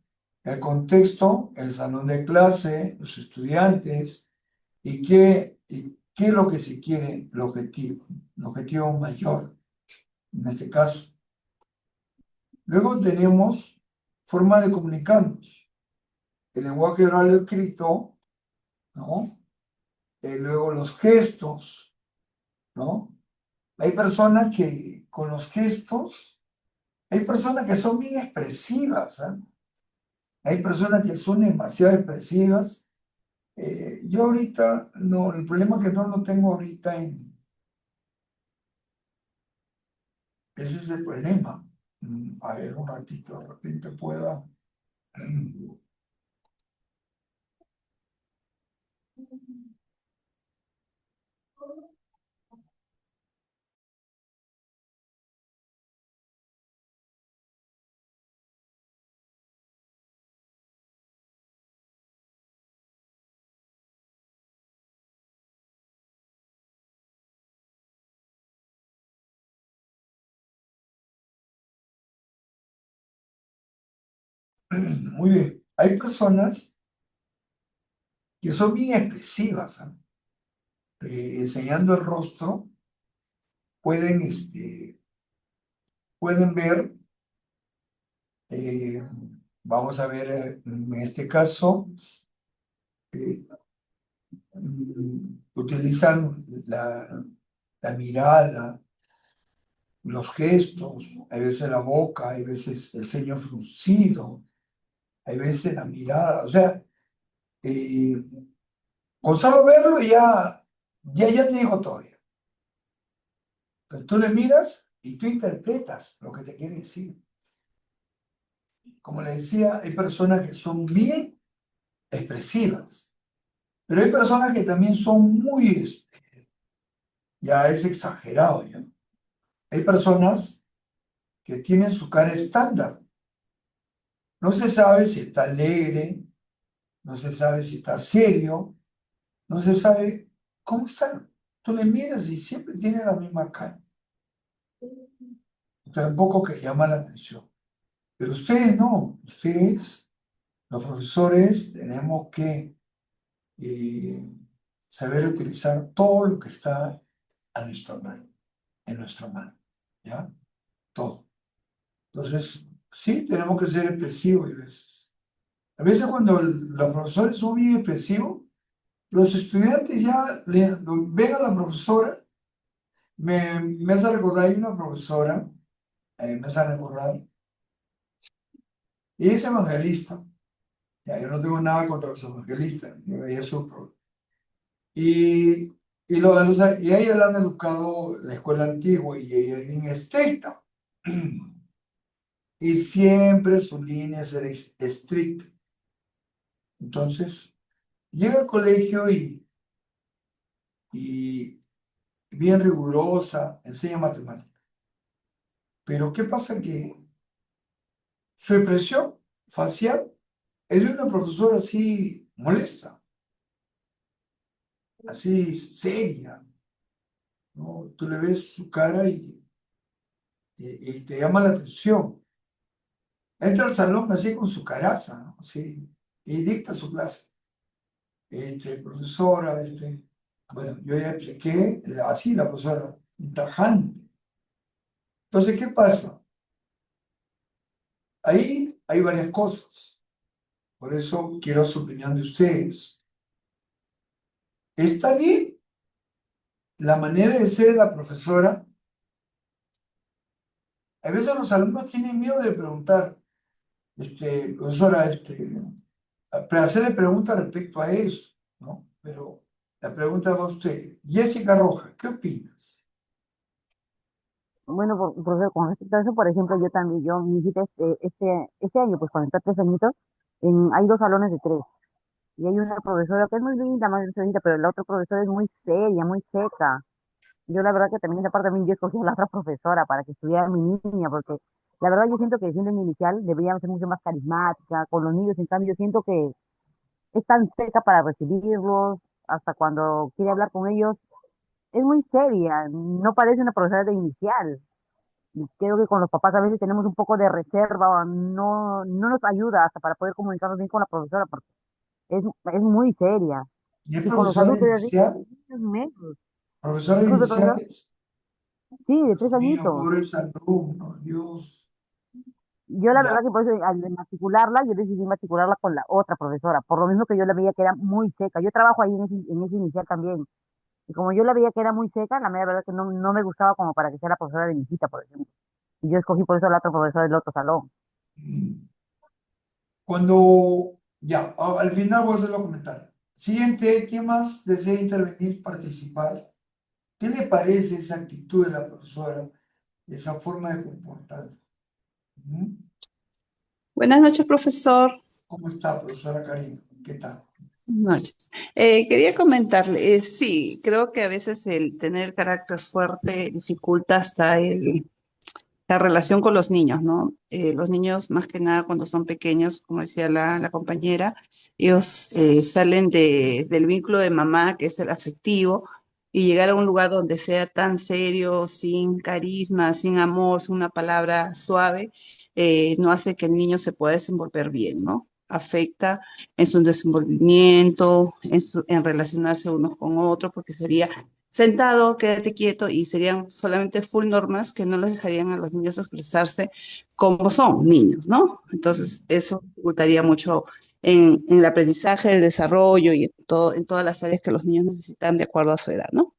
el contexto, el salón de clase, los estudiantes, y qué es lo que se quiere, el objetivo mayor, en este caso. Luego tenemos forma de comunicarnos, el lenguaje oral o escrito, ¿no? Luego los gestos, ¿no? Hay personas que con los gestos, hay personas que son bien expresivas, ¿eh? Hay personas que son demasiado expresivas. Yo ahorita, no, el problema es que no lo tengo ahorita ese es el problema. A ver, un ratito, de repente pueda. Muy bien. Hay personas que son bien expresivas, ¿eh? Enseñando el rostro, pueden, pueden ver, eh, vamos a ver, en este caso, eh, utilizan la mirada, los gestos, hay veces la boca, hay veces el ceño fruncido, hay veces la mirada, o sea, con solo verlo ya te digo todavía. Pero tú le miras y tú interpretas lo que te quiere decir. Como le decía, hay personas que son bien expresivas, pero hay personas que también son muy, ya es exagerado ya. Hay personas que tienen su cara estándar. No se sabe si está alegre, no se sabe si está serio, no se sabe cómo está. Tú le miras y siempre tiene la misma cara. Tampoco que llama la atención. Pero ustedes no, ustedes, los profesores, tenemos que saber utilizar todo lo que está a nuestra mano, en nuestra mano, ¿ya? Todo. Entonces, sí, tenemos que ser expresivos a veces. A veces cuando los profesores son bien expresivos, los estudiantes ya ven a la profesora, me hace recordar, hay una profesora, me hace recordar, y es evangelista. Ya, yo no tengo nada contra los evangelistas, ella es su problema. Y y a ella la han educado en la escuela antigua y ella es bien estricta. Y siempre su línea es ser estricta. Entonces, llega al colegio y bien rigurosa, enseña matemáticas. Pero ¿qué pasa? Que Su expresión facial es de una profesora así molesta, así seria, ¿no? Tú le ves su cara y te llama la atención. Entra al salón así con su caraza, ¿no? Así, y dicta su clase. Profesora, bueno, yo ya expliqué, así la profesora, tajante. Entonces, ¿qué pasa? Ahí hay varias cosas. Por eso quiero su opinión de ustedes. ¿Está bien la manera de ser de la profesora? A veces los alumnos tienen miedo de preguntar, profesora, para hacerle preguntas respecto a eso, ¿no? Pero la pregunta va a usted. Jessica Rojas, ¿qué opinas? Bueno, profesor, con respecto a eso, por ejemplo, yo también, mi hijita este año, pues cuando está 3 añitos, hay 2 salones de 3. Y hay una profesora que es muy linda, más linda, pero la otra profesora es muy seria, muy seca. Yo la verdad que también esa parte también yo escogí a la otra profesora para que estudiara mi niña, porque la verdad yo siento que siendo en inicial debería ser mucho más carismática, con los niños en cambio yo siento que es tan seca para recibirlos, hasta cuando quiere hablar con ellos, es muy seria, no parece una profesora de inicial. Y creo que con los papás a veces tenemos un poco de reserva, o no nos ayuda hasta para poder comunicarnos bien con la profesora, porque es muy seria. ¿Y es Y con los profesora adultos, así, inicial? es menos. ¿Profesora de Disculpe, profesor. iniciales? Sí, de 3 Mío, añitos. pobres alumnos, Dios. Yo la verdad Ya. que por eso al de matricularla, yo decidí matricularla con la otra profesora, por lo mismo que yo la veía que era muy seca. Yo trabajo ahí en ese inicial también. Y como yo la veía que era muy seca, la mera verdad que no me gustaba como para que sea la profesora de mi hijita, por ejemplo. Y yo escogí por eso a la otra profesora del otro salón. Ya, al final voy a hacer los comentarios. Siguiente, ¿quién más desea intervenir, participar? ¿Qué le parece esa actitud de la profesora, esa forma de comportarse? ¿Mm? Buenas noches, profesor. ¿Cómo está, profesora Karina? ¿Qué tal? Buenas noches. Quería comentarle, sí, creo que a veces el tener carácter fuerte dificulta hasta la relación con los niños, ¿no? Los niños, más que nada, cuando son pequeños, como decía la compañera, ellos salen del vínculo de mamá, que es el afectivo, y llegar a un lugar donde sea tan serio, sin carisma, sin amor, sin una palabra suave, no hace que el niño se pueda desenvolver bien, ¿no? Afecta en su desenvolvimiento, en relacionarse unos con otros, porque sería sentado, quédate quieto, y serían solamente full normas que no les dejarían a los niños expresarse como son niños, ¿no? Entonces, eso dificultaría mucho en el aprendizaje, el desarrollo y en todas las áreas que los niños necesitan de acuerdo a su edad, ¿no?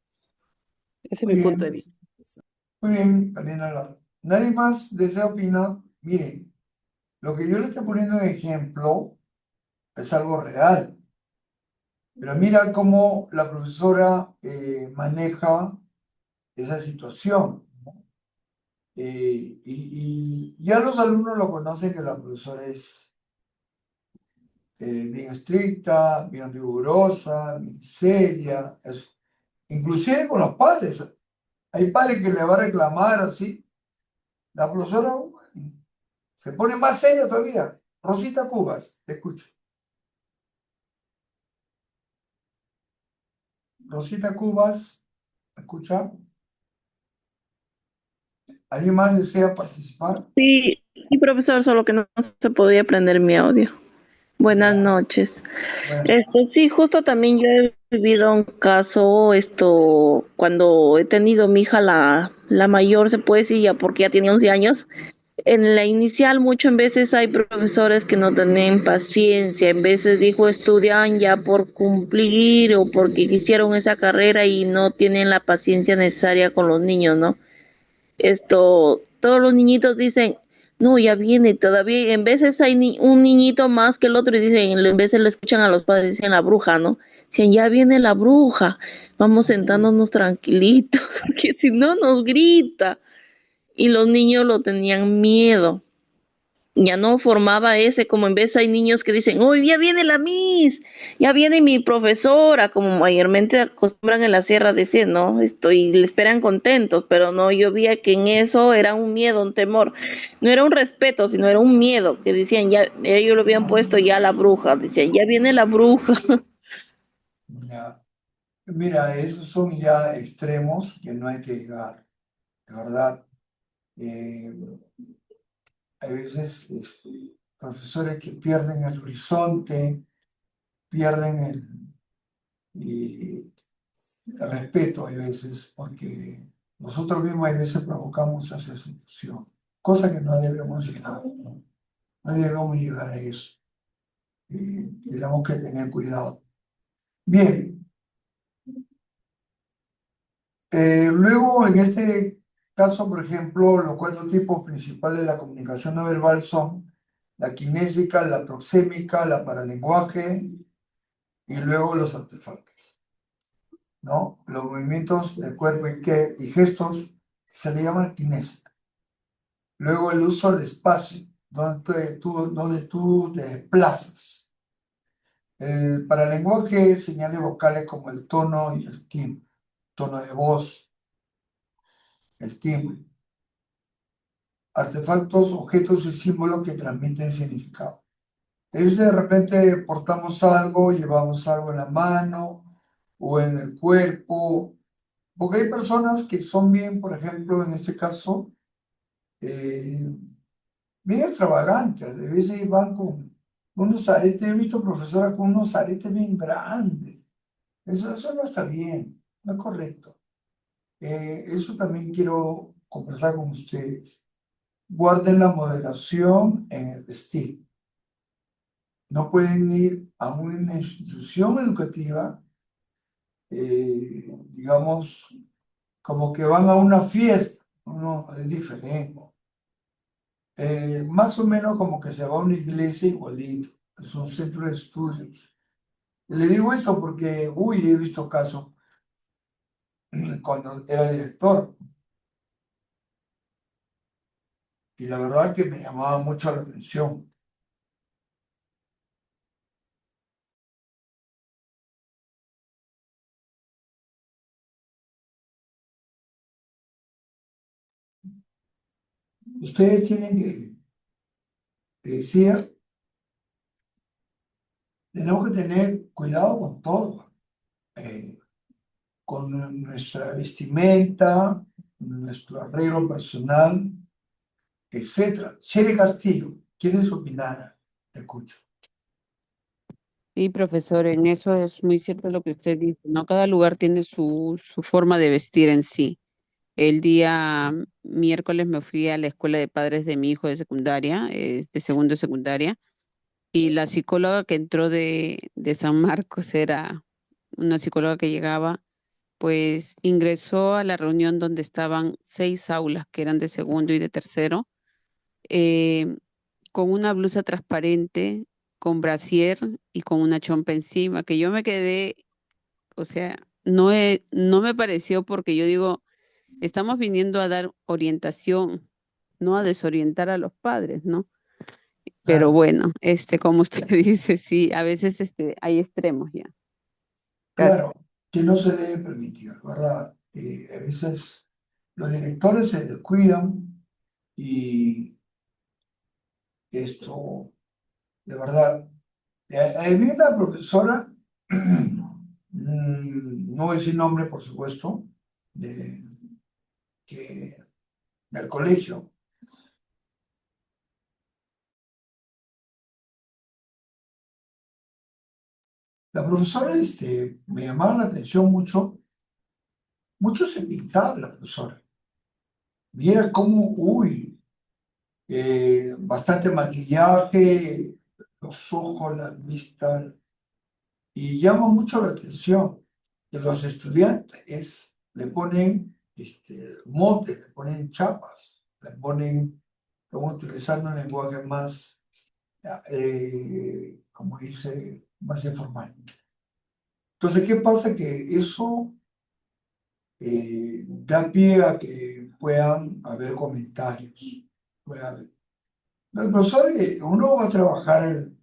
Ese es Muy mi punto de bien, vista. muy bien, Karina Lara. ¿Nadie más desea opinar? Miren, lo que yo le estoy poniendo de ejemplo es algo real. Pero mira cómo la profesora maneja esa situación. Y ya los alumnos lo conocen que la profesora es bien estricta, bien rigurosa, bien seria. Inclusive con los padres. Hay padres que le va a reclamar así. La profesora se pone más seria todavía. Rosita Cubas, te escucho. Rosita Cubas, ¿me escucha? ¿Alguien más desea participar? Sí, sí, profesor, solo que no se podía prender mi audio. Buenas noches. Bueno, Sí, justo también yo he vivido un caso, cuando he tenido mi hija, la mayor, se puede decir, ya porque ya tiene 11 años. En la inicial, muchas veces hay profesores que no tienen paciencia, en veces dijo estudian ya por cumplir o porque quisieron esa carrera y no tienen la paciencia necesaria con los niños, ¿no? Todos los niñitos dicen, no, ya viene, todavía, en veces hay un niñito más que el otro y dicen, en veces lo escuchan a los padres, dicen la bruja, ¿no? Dicen, ya viene la bruja, vamos sentándonos tranquilitos, porque si no nos grita. Y los niños lo tenían miedo. ya no formaba ese, como en vez hay niños que dicen, hoy ya viene la Miss, ya viene mi profesora, como mayormente acostumbran en la sierra a decir, ¿no? Le esperan contentos, pero no, yo veía que en eso era un miedo, un temor, no era un respeto, sino era un miedo, que decían, ya, ellos lo habían puesto ya la bruja, decían, ya viene la bruja. Ya. Mira, esos son ya extremos que no hay que llegar, de verdad. Hay veces profesores que pierden el horizonte, pierden el respeto, hay veces, porque nosotros mismos hay veces provocamos esa situación, cosa que no debemos llegar, ¿no? No debemos llegar a eso. Tenemos que tener cuidado. Bien, luego en este caso, por ejemplo, los 4 tipos principales de la comunicación no verbal son la kinésica, la proxémica, la paralenguaje y luego los artefactos, ¿no? Los movimientos del cuerpo y gestos se le llaman kinésica. Luego el uso del espacio, donde tú te desplazas. El paralenguaje, señales vocales como el tono y el timbre, tono de voz, el timbre. Artefactos, objetos y símbolos que transmiten significado. A veces de repente portamos algo, llevamos algo en la mano o en el cuerpo, porque hay personas que son bien, por ejemplo, en este caso, bien extravagantes. A veces van con unos aretes, he visto profesoras con unos aretes bien grandes. Eso no está bien, no es correcto. Eso también quiero conversar con ustedes. Guarden la moderación en el vestir. No pueden ir a una institución educativa, digamos, como que van a una fiesta. No, es diferente. Más o menos como que se va a una iglesia igualito. Es un centro de estudios. Y le digo esto porque, he visto casos cuando era director. Y la verdad que me llamaba mucho la atención. Ustedes tienen que decir, tenemos que tener cuidado con todo, con nuestra vestimenta, nuestro arreglo personal, etc. Shere Castillo, ¿quieres opinar? Te escucho. Sí, profesor, en eso es muy cierto lo que usted dice, ¿no? Cada lugar tiene su forma de vestir en sí. El día miércoles me fui a la escuela de padres de mi hijo de secundaria, de segundo de secundaria, y la psicóloga que entró de San Marcos era una psicóloga que llegaba, pues ingresó a la reunión donde estaban 6 aulas que eran de segundo y de tercero, eh, con una blusa transparente, con brasier y con una chompa encima, que yo me quedé, o sea, no me pareció porque yo digo, estamos viniendo a dar orientación, no a desorientar a los padres, ¿no? Pero Claro, bueno, como usted dice, sí, a veces hay extremos ya. Gracias. claro, que no se debe permitir, ¿verdad? A veces los directores se descuidan y esto, de verdad, vi una profesora, no voy a decir nombre, por supuesto, de, que, del colegio. La profesora me llamaba la atención mucho se pintaba la profesora. Viera cómo, bastante maquillaje, los ojos, la vista, y llama mucho la atención que los estudiantes le ponen motes, le ponen chapas, le ponen, como utilizando un lenguaje más, como dice, más informal. Entonces, ¿qué pasa? Que eso da pie a que puedan haber comentarios. Puede haber. El profesor, uno va a trabajar el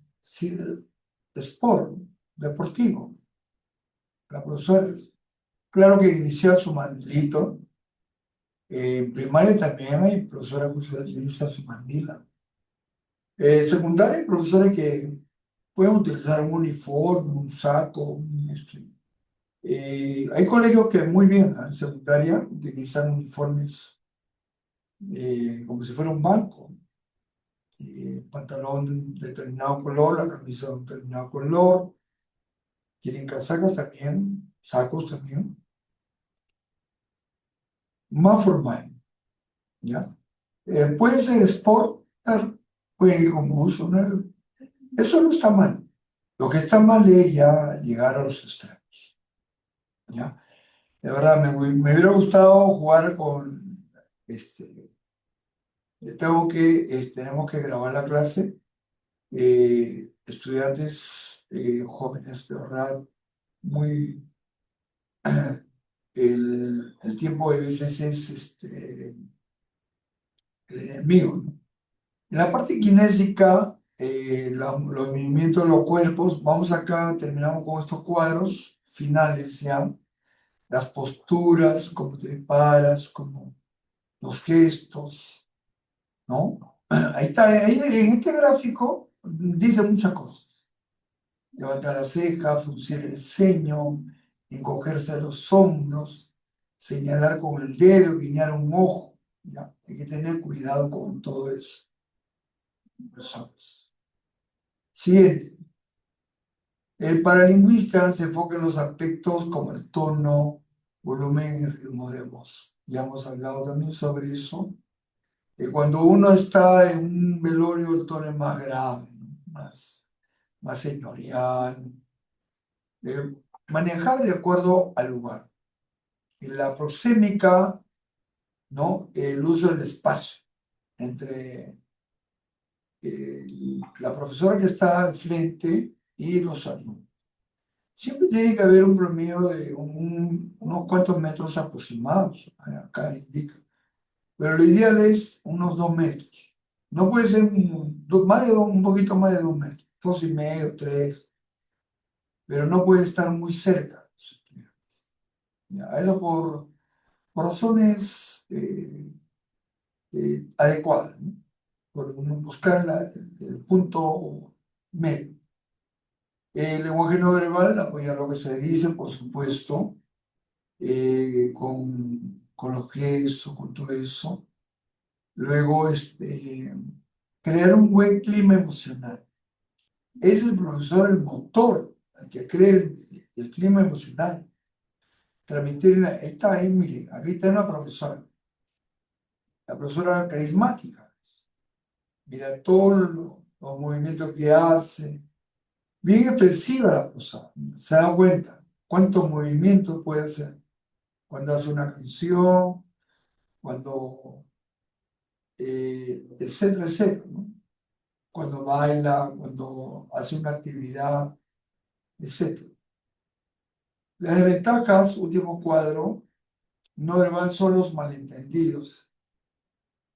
sport, deportivo. La profesora, claro que iniciar su mandilito. En primaria también hay profesora que utiliza su mandila. Secundaria hay profesores que pueden utilizar un uniforme, un saco. Hay colegios que muy bien, en secundaria utilizan uniformes como si fuera un banco. Pantalón de determinado color, la camisa de un determinado color. Tienen casacas también, sacos también. Más formal, ¿ya? Puede ser sport, pueden ir con buzo, ¿no? Eso no está mal. Lo que está mal es ya llegar a los extremos, ¿ya? De verdad, me hubiera gustado jugar con, tenemos que grabar la clase, estudiantes jóvenes, de verdad, muy, el tiempo de veces es el enemigo, ¿no? En la parte kinésica, los movimientos de los cuerpos, vamos acá, terminamos con estos cuadros finales ya, las posturas, cómo te paras, como los gestos, ¿no? Ahí está, ahí en este gráfico dice muchas cosas. Levantar la ceja, fruncir el ceño, encogerse los hombros, señalar con el dedo, guiñar un ojo, ¿ya? Hay que tener cuidado con todo eso. Personas. Siguiente. El paralingüista se enfoca en los aspectos como el tono, volumen y ritmo de voz. Ya hemos hablado también sobre eso. Cuando uno está en un velorio, el tono es más grave, ¿no? más señorial. Manejar de acuerdo al lugar. En la proxémica, ¿no? El uso del espacio entre la profesora que está al frente y los alumnos. Siempre tiene que haber un promedio de unos cuantos metros aproximados. Acá indica. Pero lo ideal es unos 2 metros. No puede ser un poquito más de 2 metros. 2,5, 3. Pero no puede estar muy cerca. Ya, eso por razones adecuadas, ¿no? Por buscar el punto medio. El lenguaje no verbal apoya lo que se dice, por supuesto, con los gestos, con todo eso. Luego, crear un buen clima emocional. Es el profesor el motor, el que crea el clima emocional. Transmitir, ahí, mire, aquí está una profesora, la profesora carismática. Mira todos los movimientos que hace. Bien expresiva la profesora. Se da cuenta cuántos movimientos puede hacer cuando hace una canción, cuando, etcétera, etcétera, ¿no? Cuando baila, cuando hace una actividad, etcétera. Las desventajas, último cuadro, no verbal son los malentendidos.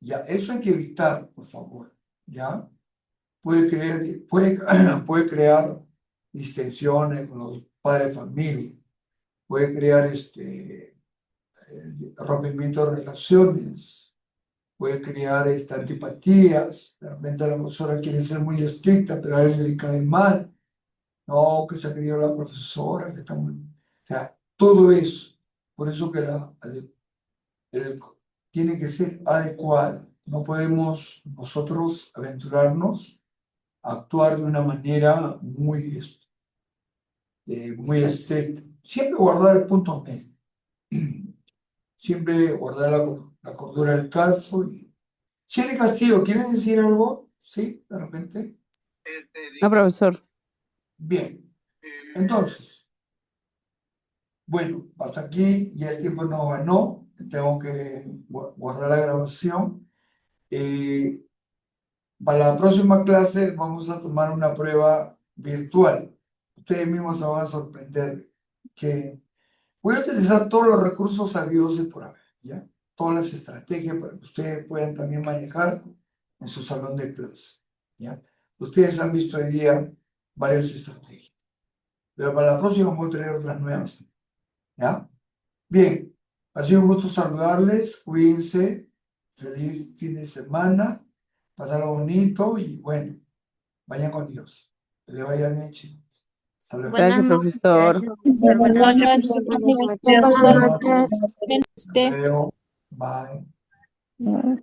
Ya, eso hay que evitar, por favor, ¿ya? Puede crear distensiones con los padres de familia, puede crear rompimiento de relaciones, puede crear antipatías. De repente la profesora quiere ser muy estricta, pero a alguien le cae mal. No, que se ha criado la profesora, que está muy... O sea, todo eso. Por eso que tiene que ser adecuado. No podemos nosotros aventurarnos a actuar de una manera muy estricta. Siempre guardar el punto medio. Siempre guardar la cordura del caso. Chile Castillo, ¿quieres decir algo? Sí, de repente. No, profesor. Bien. Entonces, bueno, hasta aquí ya el tiempo no ganó. Tengo que guardar la grabación. Para la próxima clase vamos a tomar una prueba virtual. Ustedes mismos se van a sorprender que voy a utilizar todos los recursos habidos y por haber, ¿ya? Todas las estrategias para que ustedes puedan también manejar en su salón de clase. ¿Ya? Ustedes han visto hoy día varias estrategias, pero para la próxima vamos a traer otras nuevas. ¿Ya? Bien, ha sido un gusto saludarles, cuídense, feliz fin de semana, pasarlo bonito y bueno, vayan con Dios. Que le vaya bien, chicos. Hasta luego. Gracias, profesor. Buenas noches. Buenas noches. Hasta luego. Bye. Ah.